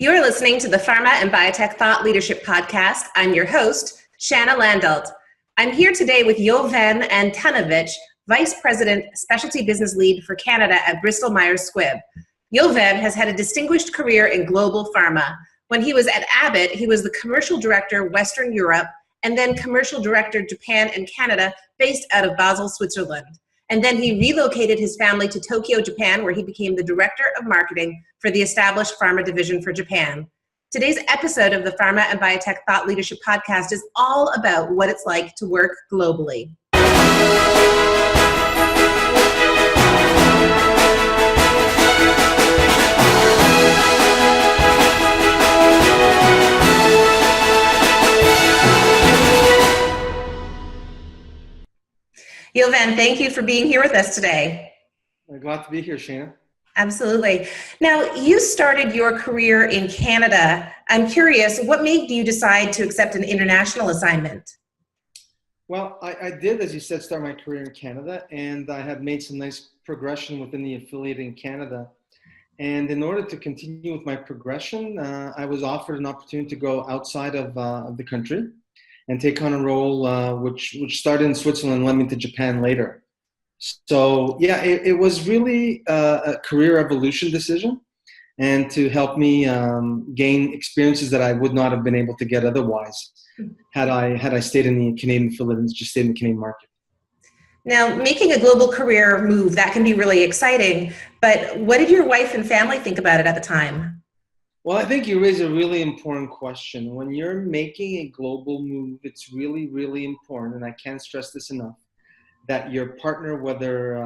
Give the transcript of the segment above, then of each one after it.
You're listening to the Pharma and Biotech Thought Leadership Podcast. I'm your host, Shanna Landolt. I'm here today with Jovan Antunovic, Vice President, Specialty Business Lead for Canada at Bristol-Myers Squibb. Jovan has had a distinguished career in global pharma. When he was at Abbott, he was the Commercial Director, Western Europe, and then Commercial Director, Japan and Canada, based out of Basel, Switzerland. And then he relocated his family to Tokyo, Japan, where he became the Director of Marketing for the established pharma division for Japan. Today's episode of the Pharma and Biotech Thought Leadership Podcast is all about what it's like to work globally. Jovan, thank you for being here with us today. I'm glad to be here, Shanna. Absolutely. Now, you started your career in Canada. I'm curious, what made you decide to accept an international assignment? Well, I did, as you said, start my career in Canada, and I have made some nice progression within the affiliate in Canada. And in order to continue with my progression, I was offered an opportunity to go outside of the country and take on a role which started in Switzerland and led me to Japan later. So yeah, it was really a career evolution decision, and to help me gain experiences that I would not have been able to get otherwise had I stayed in the Canadian affiliate and just stayed in the Canadian market. Now, making a global career move, that can be really exciting, but what did your wife and family think about it at the time? Well, I think you raise a really important question. When you're making a global move, it's really, really important, and I can't stress this enough, that your partner, whether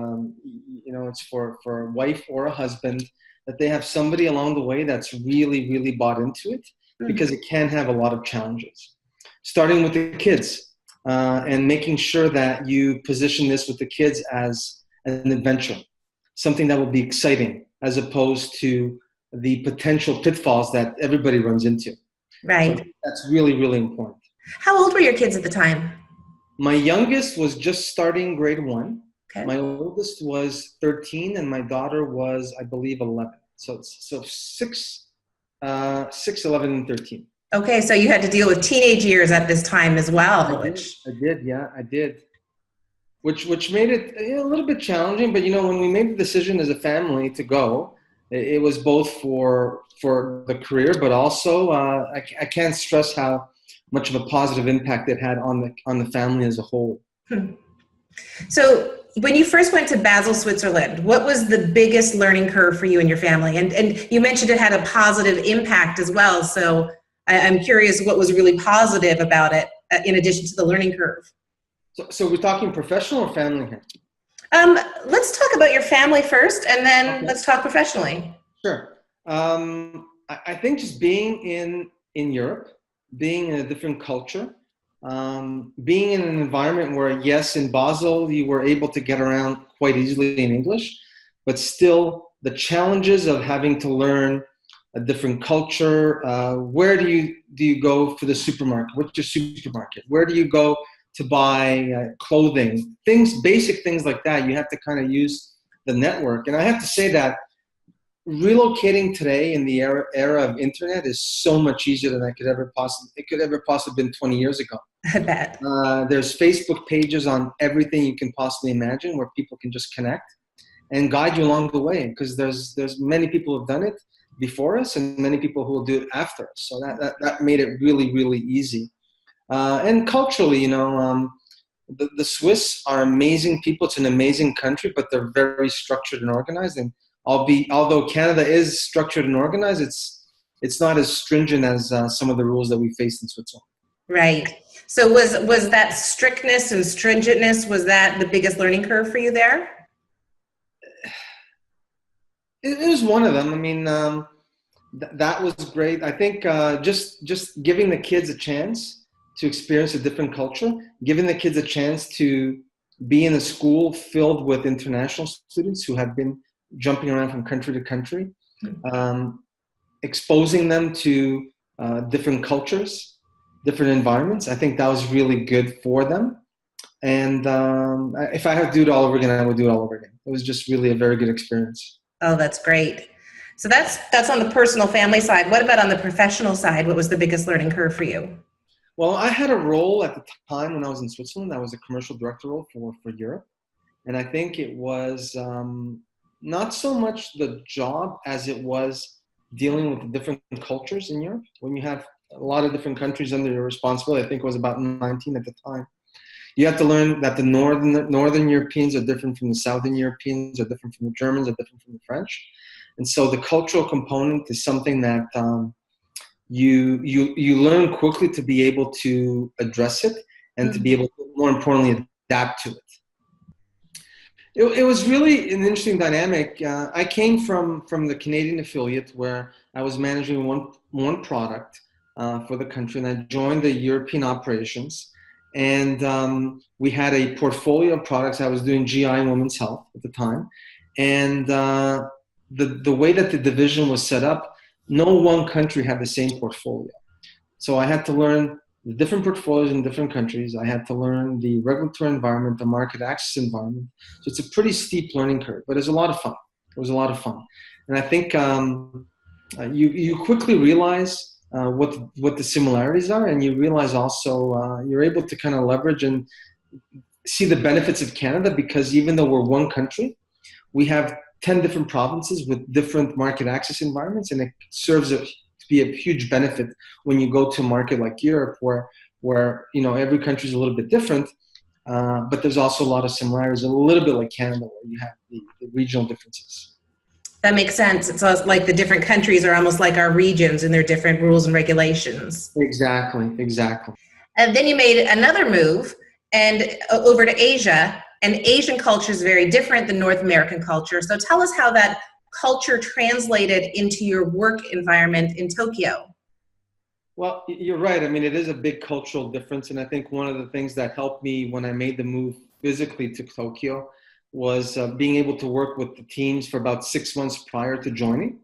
it's for a wife or a husband, that they have somebody along the way that's really, really bought into it, because it can have a lot of challenges. Starting with the kids, and making sure that you position this with the kids as an adventure, something that will be exciting, as opposed to the potential pitfalls that everybody runs into. Right. So that's really, really important. How old were your kids at the time? My youngest was just starting grade 1. Okay. My oldest was 13, and my daughter was, I believe, 11. So 6, 11, and 13. Okay, so you had to deal with teenage years at this time as well. I did. Which made it a little bit challenging, but when we made the decision as a family to go, it was both for the career, but also I can't stress how much of a positive impact it had on the family as a whole. So when you first went to Basel, Switzerland, what was the biggest learning curve for you and your family? And you mentioned it had a positive impact as well. So I'm curious what was really positive about it in addition to the learning curve. So we're talking professional or family here? Let's talk about your family first, and then let's talk professionally. Sure. I think just being in Europe, being in a different culture, being in an environment where, yes, in Basel, you were able to get around quite easily in English, but still the challenges of having to learn a different culture. Where do you go for the supermarket? What's your supermarket? Where do you go to buy clothing, basic things like that? You have to kind of use the network. And I have to say that relocating today in the era of internet is so much easier than it could ever possibly been 20 years ago. I bet. There's Facebook pages on everything you can possibly imagine where people can just connect and guide you along the way, because there's many people who have done it before us and many people who will do it after us. So that made it really, really easy. And culturally, the Swiss are amazing people. It's an amazing country, but they're very structured and organized. And although Canada is structured and organized, it's not as stringent as some of the rules that we faced in Switzerland. Right. So was that strictness and stringentness, was that the biggest learning curve for you there? It was one of them. I mean, that was great. I think just giving the kids a chance to experience a different culture, giving the kids a chance to be in a school filled with international students who have been jumping around from country to country, exposing them to different cultures, different environments. I think that was really good for them. And if I had to do it all over again, I would do it all over again. It was just really a very good experience. Oh, that's great. So that's on the personal family side. What about on the professional side? What was the biggest learning curve for you? Well, I had a role at the time when I was in Switzerland. I was a commercial director role for Europe. And I think it was not so much the job as it was dealing with the different cultures in Europe. When you have a lot of different countries under your responsibility, I think it was about 19 at the time. You have to learn that the Northern Europeans are different from the Southern Europeans, are different from the Germans, are different from the French. And so the cultural component is something that you learn quickly to be able to address it and to be able to, more importantly, adapt to it. It was really an interesting dynamic. I came from the Canadian affiliate where I was managing one product for the country, and I joined the European operations. And we had a portfolio of products. I was doing GI and women's health at the time. And the way that the division was set up, no one country had the same portfolio. So I had to learn the different portfolios in different countries. I had to learn the regulatory environment, the market access environment. So it's a pretty steep learning curve, but it's a lot of fun. It was a lot of fun. And I think you quickly realize what the similarities are, and you realize also you're able to kind of leverage and see the benefits of Canada, because even though we're one country, we have 10 different provinces with different market access environments, and it serves to be a huge benefit when you go to a market like Europe, where every country is a little bit different, but there's also a lot of similarities, a little bit like Canada, where you have the regional differences. That makes sense. It's like the different countries are almost like our regions and their different rules and regulations. Exactly. And then you made another move and over to Asia, and Asian culture is very different than North American culture. So tell us how that culture translated into your work environment in Tokyo. Well, you're right. I mean, it is a big cultural difference. And I think one of the things that helped me when I made the move physically to Tokyo was being able to work with the teams for about 6 months prior to joining.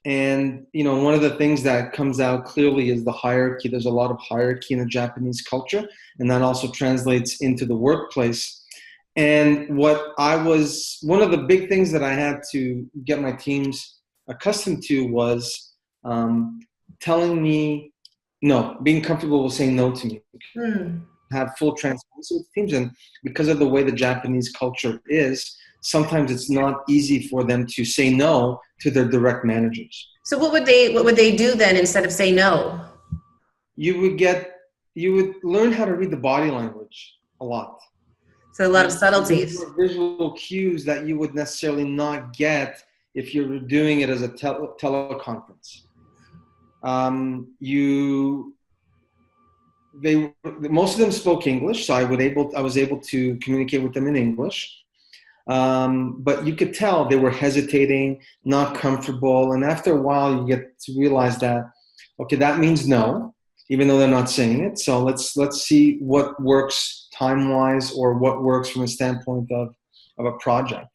And, one of the things that comes out clearly is the hierarchy. There's a lot of hierarchy in the Japanese culture, and that also translates into the workplace. And one of the big things that I had to get my teams accustomed to was telling me no, being comfortable with saying no to me. Have full transparency with teams, and because of the way the Japanese culture is, sometimes it's not easy for them to say no to their direct managers. So what would they do then instead of say no? You would learn how to read the body language a lot. So a lot of subtleties. Visual cues that you would necessarily not get if you were doing it as a teleconference. Most of them spoke English, so I was able to communicate with them in English. But you could tell they were hesitating, not comfortable, and after a while you get to realize that, okay, that means no, even though they're not saying it. So let's see what works time-wise, or what works from a standpoint of a project.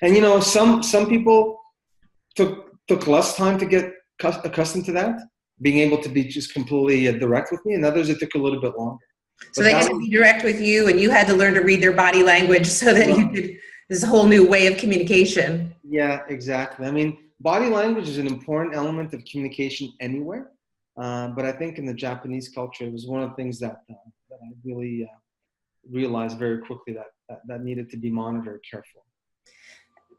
And some people took less time to get accustomed to that, being able to be just completely direct with me, and others it took a little bit longer. So they had to be direct with you, and you had to learn to read their body language so that you could, this is a whole new way of communication. Yeah, exactly. I mean, body language is an important element of communication anywhere, but I think in the Japanese culture, it was one of the things that I really realized very quickly that needed to be monitored carefully.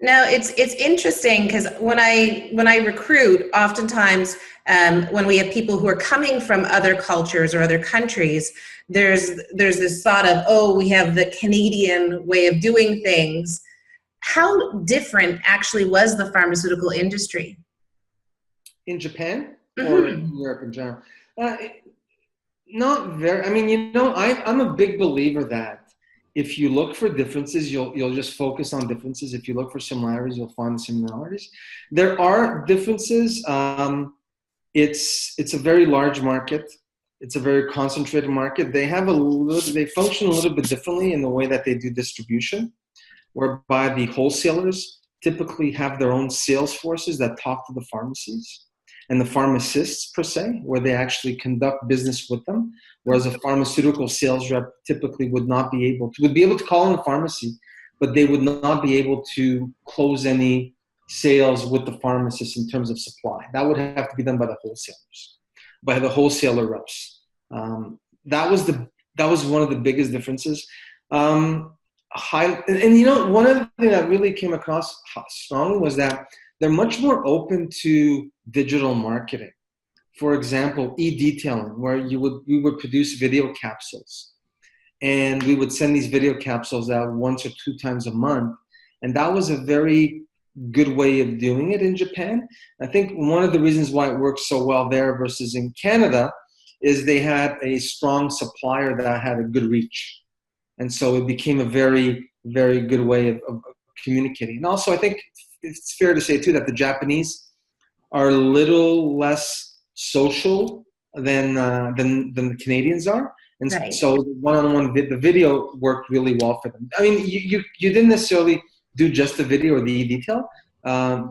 Now it's interesting because when I recruit, oftentimes when we have people who are coming from other cultures or other countries, there's this thought of, oh, we have the Canadian way of doing things. How different actually was the pharmaceutical industry? In Japan or in Europe in general? Not very. I mean, I'm a big believer that if you look for differences, you'll just focus on differences. If you look for similarities, you'll find similarities. There are differences. It's a very large market. It's a very concentrated market. They function a little bit differently in the way that they do distribution, whereby the wholesalers typically have their own sales forces that talk to the pharmacies and the pharmacists per se, where they actually conduct business with them. Whereas a pharmaceutical sales rep typically would be able to call in a pharmacy, but they would not be able to close any sales with the pharmacists in terms of supply. That would have to be done by the wholesalers, by the wholesaler reps. That was one of the biggest differences. One of the things that really came across strong was that they're much more open to digital marketing. For example, e-detailing, where we would produce video capsules, and we would send these video capsules out once or 2 times a month. And that was a very good way of doing it in Japan. I think one of the reasons why it works so well there versus in Canada is they had a strong supplier that had a good reach. And so it became a very, very good way of communicating. And also, I think it's fair to say, too, that the Japanese are a little less social than the Canadians are. And right. So one-on-one, the video worked really well for them. I mean, you didn't necessarily do just the video or the detail.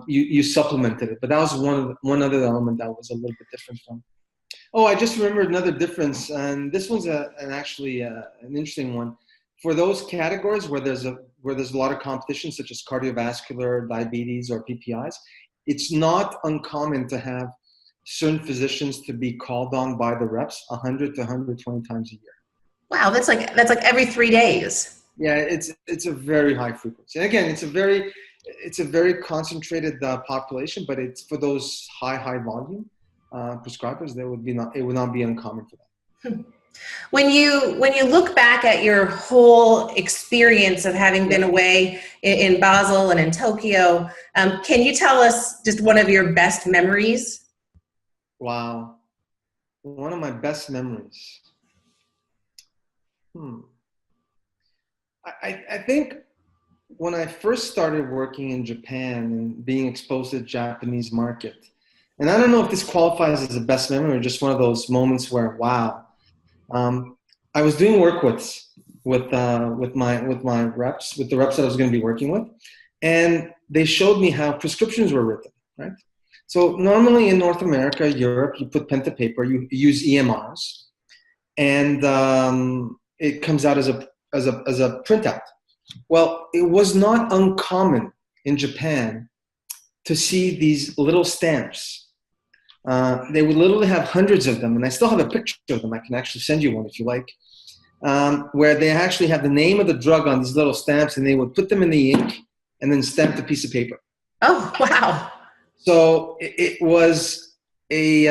You supplemented it. But that was one other element that was a little bit different from. Oh, I just remembered another difference. And this one's an interesting one. For those categories where there's a lot of competition, such as cardiovascular, diabetes, or PPIs, it's not uncommon to have certain physicians to be called on by the reps 100 to 120 times a year. Wow, that's like every 3 days. Yeah, it's a very high frequency. And again, it's a very concentrated population, but it's for those high volume prescribers. It would not be uncommon for them. When you look back at your whole experience of having been away in Basel and in Tokyo, can you tell us just one of your best memories? Wow. One of my best memories. I think when I first started working in Japan and being exposed to the Japanese market, and I don't know if this qualifies as a best memory or just one of those moments where, wow. I was doing work with my reps, with the reps that I was going to be working with, and they showed me how prescriptions were written, right? So normally in North America, Europe, you put pen to paper, you use EMRs, and it comes out as a printout. Well, it was not uncommon in Japan to see these little stamps. They would literally have hundreds of them, and I still have a picture of them. I can actually send you one if you like, where they actually have the name of the drug on these little stamps, and they would put them in the ink and then stamp the piece of paper. Oh, wow. So it was a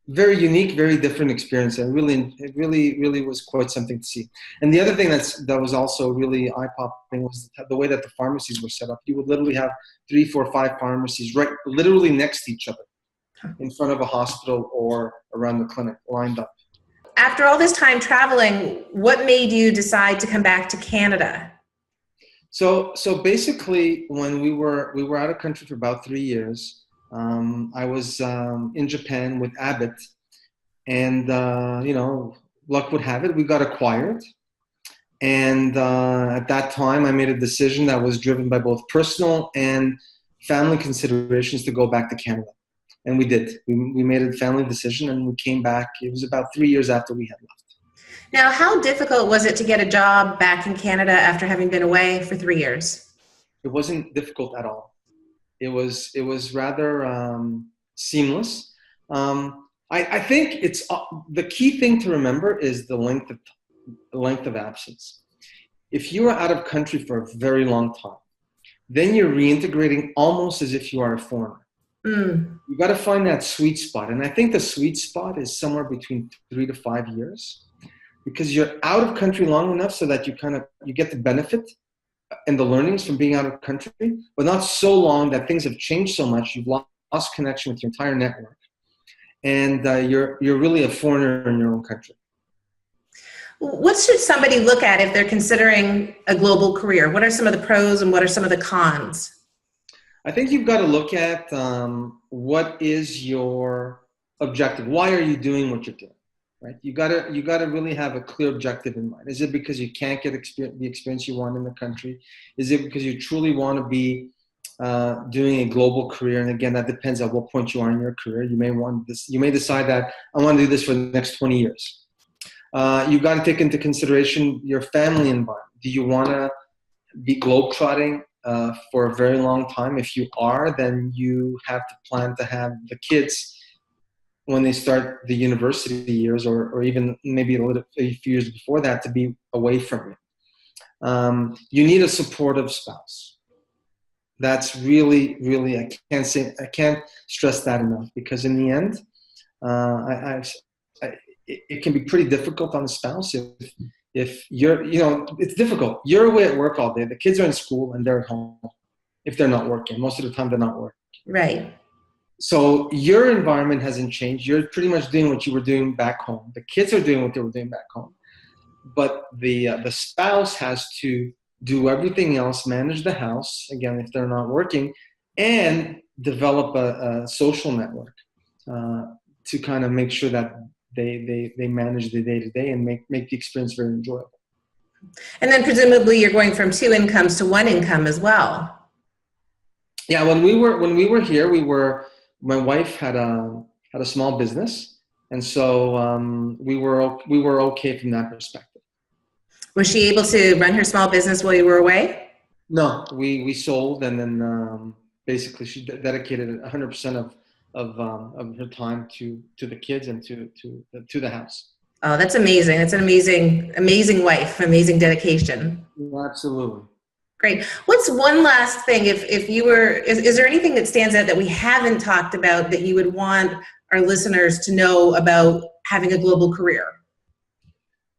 very unique, very different experience, and it really was quite something to see. And the other thing that was also really eye-popping was the way that the pharmacies were set up. You would literally have 3, 4, 5 pharmacies right literally next to each other in front of a hospital or around the clinic, lined up. After all this time traveling, what made you decide to come back to Canada? So basically, when we were out of country for about 3 years, I was in Japan with Abbott, and luck would have it, we got acquired. And at that time, I made a decision that was driven by both personal and family considerations to go back to Canada. And we did. We made a family decision, and we came back. It was about 3 years after we had left. Now, how difficult was it to get a job back in Canada after having been away for 3 years? It wasn't difficult at all. It was rather seamless. I think it's the key thing to remember is the length of absence. If you are out of country for a very long time, then you're reintegrating almost as if you are a foreigner. You got to find that sweet spot. And I think the sweet spot is somewhere between 3 to 5 years, because you're out of country long enough so that you get the benefit and the learnings from being out of country, but not so long that things have changed so much you've lost connection with your entire network, and you're really a foreigner in your own country. What should somebody look at if they're considering a global career? What are some of the pros and what are some of the cons? I think you've got to look at what is your objective. Why are you doing what you're doing? Right? You got to really have a clear objective in mind. Is it because you can't get the experience you want in the country? Is it because you truly want to be doing a global career? And again, that depends on what point you are in your career. You may want this. You may decide that I want to do this for the next 20 years. You've got to take into consideration your family environment. Do you want to be globetrotting for a very long time. If you are, then you have to plan to have the kids when they start the university years, or even maybe a few years before that, to be away from you. You need a supportive spouse. That's really, really, I can't stress that enough, because in the end, it can be pretty difficult on the spouse if you're, it's difficult. You're away at work all day. The kids are in school and they're at home. If they're not working, most of the time they're not working. Right. So your environment hasn't changed. You're pretty much doing what you were doing back home. The kids are doing what they were doing back home. But the spouse has to do everything else, manage the house, again, if they're not working, and develop a social network to kind of make sure that they manage the day-to-day and make the experience very enjoyable. And then presumably you're going from 2 incomes to 1 income as well. Yeah, when we were here, my wife had a small business, and so we were okay from that perspective. Was she able to run her small business while you were away? No, we sold, and then basically she dedicated 100% of her time to the kids and to the house. Oh, that's amazing! That's an amazing wife, amazing dedication. Absolutely. Great. What's one last thing, if you were, is there anything that stands out that we haven't talked about that you would want our listeners to know about having a global career?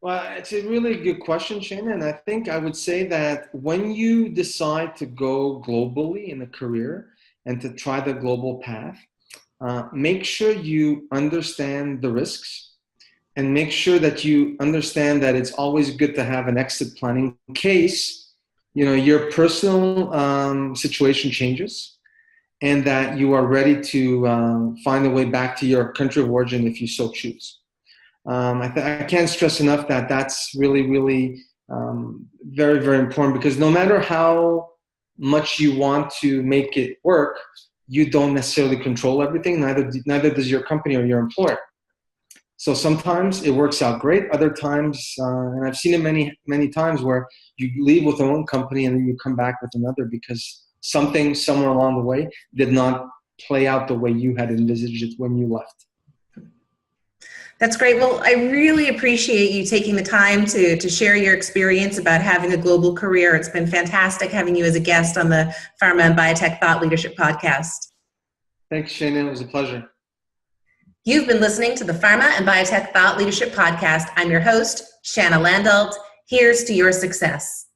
Well, it's a really good question, Shanna, and I think I would say that when you decide to go globally in a career and to try the global path, make sure you understand the risks, and make sure that you understand that it's always good to have an exit plan in case your personal situation changes, and that you are ready to find a way back to your country of origin if you so choose. I can't stress enough that that's really, really very, very important, because no matter how much you want to make it work, you don't necessarily control everything, neither does your company or your employer. So sometimes it works out great. Other times, and I've seen it many, many times, where you leave with one company and then you come back with another because something somewhere along the way did not play out the way you had envisaged it when you left. That's great. Well, I really appreciate you taking the time to share your experience about having a global career. It's been fantastic having you as a guest on the Pharma and Biotech Thought Leadership Podcast. Thanks, Shanna. It was a pleasure. You've been listening to the Pharma and Biotech Thought Leadership Podcast. I'm your host, Shanna Landolt. Here's to your success.